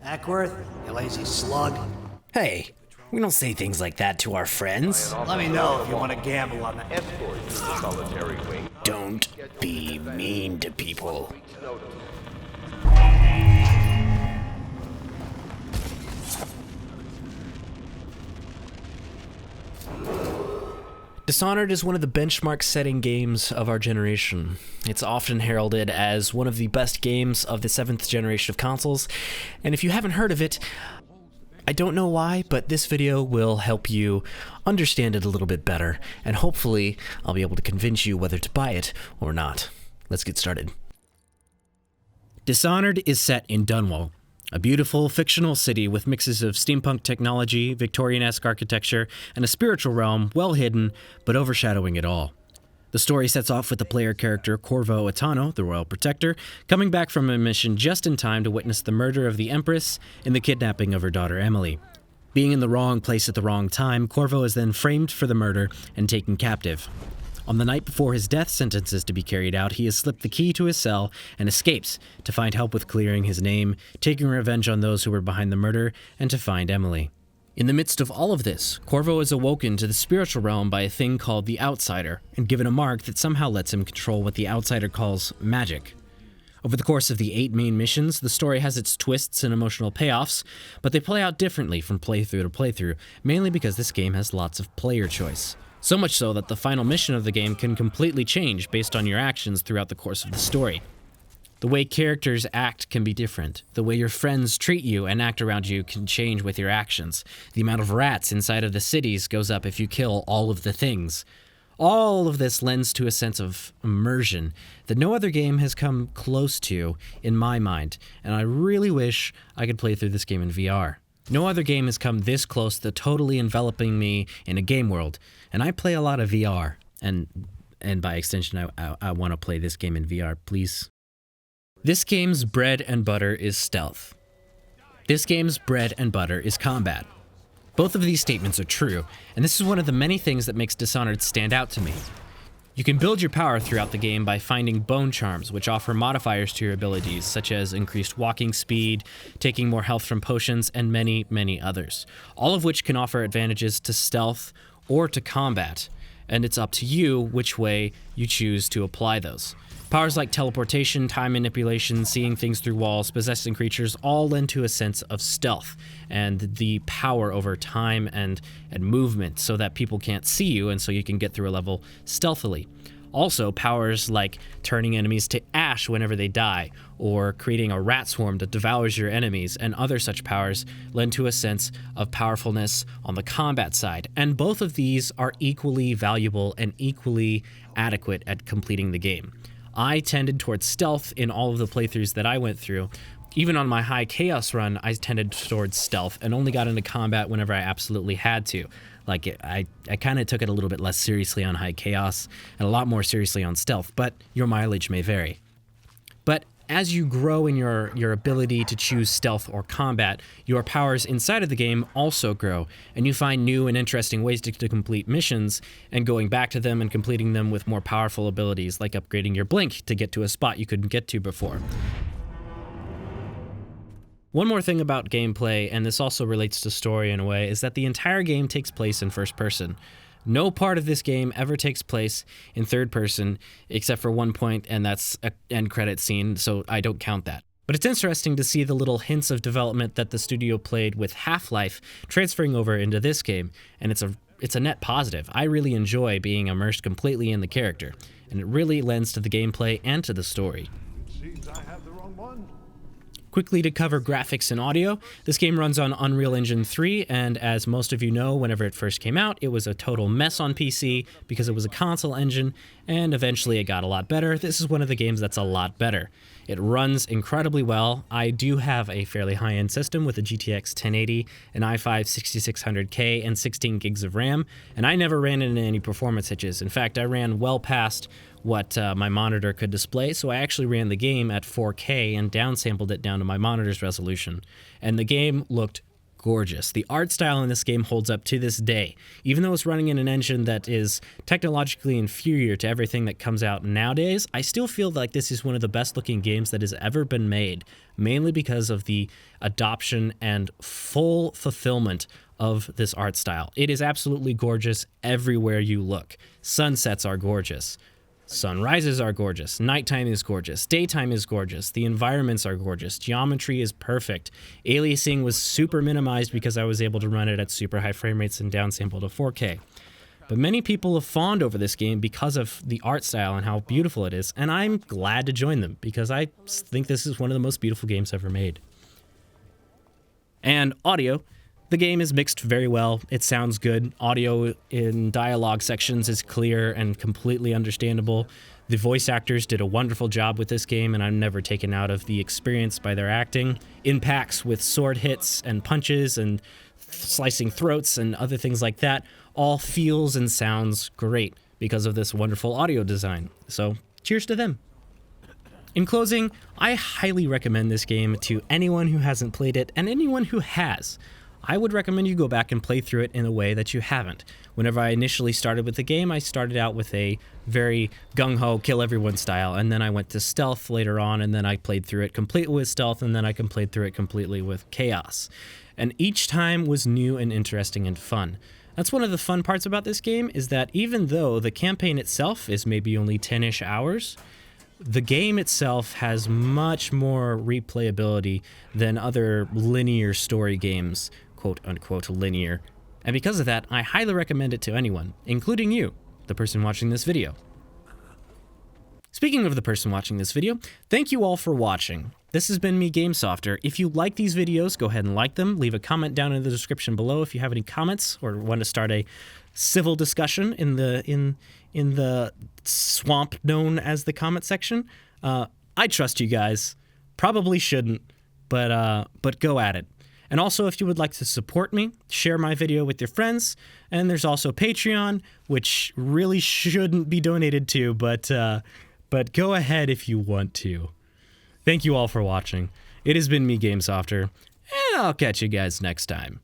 Ackworth, you lazy slug. Hey, we don't say things like that to our friends. Let me know if you want to gamble on that. Escort to the solitary wing. Don't be mean to people. Dishonored is one of the benchmark-setting games of our generation. It's often heralded as one of the best games of the 7th generation of consoles, and if you haven't heard of it, I don't know why, but this video will help you understand it a little bit better, and hopefully I'll be able to convince you whether to buy it or not. Let's get started. Dishonored is set in Dunwall, a beautiful fictional city with mixes of steampunk technology, Victorian-esque architecture, and a spiritual realm well hidden, but overshadowing it all. The story sets off with the player character Corvo Attano, the Royal Protector, coming back from a mission just in time to witness the murder of the Empress and the kidnapping of her daughter Emily. Being in the wrong place at the wrong time, Corvo is then framed for the murder and taken captive. On the night before his death sentence is to be carried out, he has slipped the key to his cell and escapes to find help with clearing his name, taking revenge on those who were behind the murder, and to find Emily. In the midst of all of this, Corvo is awoken to the spiritual realm by a thing called the Outsider, and given a mark that somehow lets him control what the Outsider calls magic. Over the course of the 8 main missions, the story has its twists and emotional payoffs, but they play out differently from playthrough to playthrough, mainly because this game has lots of player choice. So much so that the final mission of the game can completely change based on your actions throughout the course of the story. The way characters act can be different. The way your friends treat you and act around you can change with your actions. The amount of rats inside of the cities goes up if you kill all of the things. All of this lends to a sense of immersion that no other game has come close to in my mind, and I really wish I could play through this game in VR. No other game has come this close to totally enveloping me in a game world, and I play a lot of VR, and by extension, I want to play this game in VR, please. This game's bread and butter is stealth. This game's bread and butter is combat. Both of these statements are true, and this is one of the many things that makes Dishonored stand out to me. You can build your power throughout the game by finding bone charms, which offer modifiers to your abilities, such as increased walking speed, taking more health from potions, and many, many others. All of which can offer advantages to stealth or to combat, and it's up to you which way you choose to apply those. Powers like teleportation, time manipulation, seeing things through walls, possessing creatures all lend to a sense of stealth and the power over time and movement so that people can't see you and so you can get through a level stealthily. Also, powers like turning enemies to ash whenever they die, or creating a rat swarm that devours your enemies, and other such powers lend to a sense of powerfulness on the combat side. And both of these are equally valuable and equally adequate at completing the game. I tended towards stealth in all of the playthroughs that I went through. Even on my high chaos run, I tended towards stealth and only got into combat whenever I absolutely had to. I kind of took it a little bit less seriously on high chaos and a lot more seriously on stealth, but your mileage may vary. But as you grow in your ability to choose stealth or combat, your powers inside of the game also grow, and you find new and interesting ways to complete missions, and going back to them and completing them with more powerful abilities, like upgrading your blink to get to a spot you couldn't get to before. One more thing about gameplay, and this also relates to story in a way, is that the entire game takes place in first person. No part of this game ever takes place in third person, except for one point, and that's an end credit scene, so I don't count that. But it's interesting to see the little hints of development that the studio played with Half-Life transferring over into this game, and it's a net positive. I really enjoy being immersed completely in the character, and it really lends to the gameplay and to the story. Seems I have the wrong one. Quickly to cover graphics and audio, this game runs on Unreal Engine 3, and as most of you know, whenever it first came out, it was a total mess on PC because it was a console engine, and eventually it got a lot better. This is one of the games that's a lot better. It runs incredibly well. I do have a fairly high-end system with a GTX 1080, an i5 6600K, and 16 gigs of RAM, and I never ran into any performance hitches. In fact, I ran well past what my monitor could display, so I actually ran the game at 4K and downsampled it down to my monitor's resolution. And the game looked gorgeous. The art style in this game holds up to this day. Even though it's running in an engine that is technologically inferior to everything that comes out nowadays, I still feel like this is one of the best looking games that has ever been made, mainly because of the adoption and full fulfillment of this art style. It is absolutely gorgeous everywhere you look. Sunsets are gorgeous. Sunrises are gorgeous. Nighttime is gorgeous. Daytime is gorgeous. The environments are gorgeous. Geometry is perfect. Aliasing was super minimized because I was able to run it at super high frame rates and downsample to 4K. But many people have fawned over this game because of the art style and how beautiful it is, and I'm glad to join them because I think this is one of the most beautiful games ever made. And audio. The game is mixed very well. It sounds good. Audio in dialogue sections is clear and completely understandable. The voice actors did a wonderful job with this game, and I'm never taken out of the experience by their acting. In packs with sword hits and punches and slicing throats and other things like that all feels and sounds great because of this wonderful audio design. So, cheers to them. In closing, I highly recommend this game to anyone who hasn't played it and anyone who has. I would recommend you go back and play through it in a way that you haven't. Whenever I initially started with the game, I started out with a very gung-ho, kill everyone style, and then I went to stealth later on, and then I played through it completely with stealth, and then I played through it completely with chaos. And each time was new and interesting and fun. That's one of the fun parts about this game, is that even though the campaign itself is maybe only 10-ish hours, the game itself has much more replayability than other linear story games, quote-unquote linear. And because of that, I highly recommend it to anyone, including you, the person watching this video. Speaking of the person watching this video, thank you all for watching. This has been me, GameSofter. If you like these videos, go ahead and like them. Leave a comment down in the description below if you have any comments or want to start a civil discussion in the swamp known as the comment section. I trust you guys. Probably shouldn't, but go at it. And also, if you would like to support me, share my video with your friends. And there's also Patreon, which really shouldn't be donated to, but go ahead if you want to. Thank you all for watching. It has been me, GameSofter, and I'll catch you guys next time.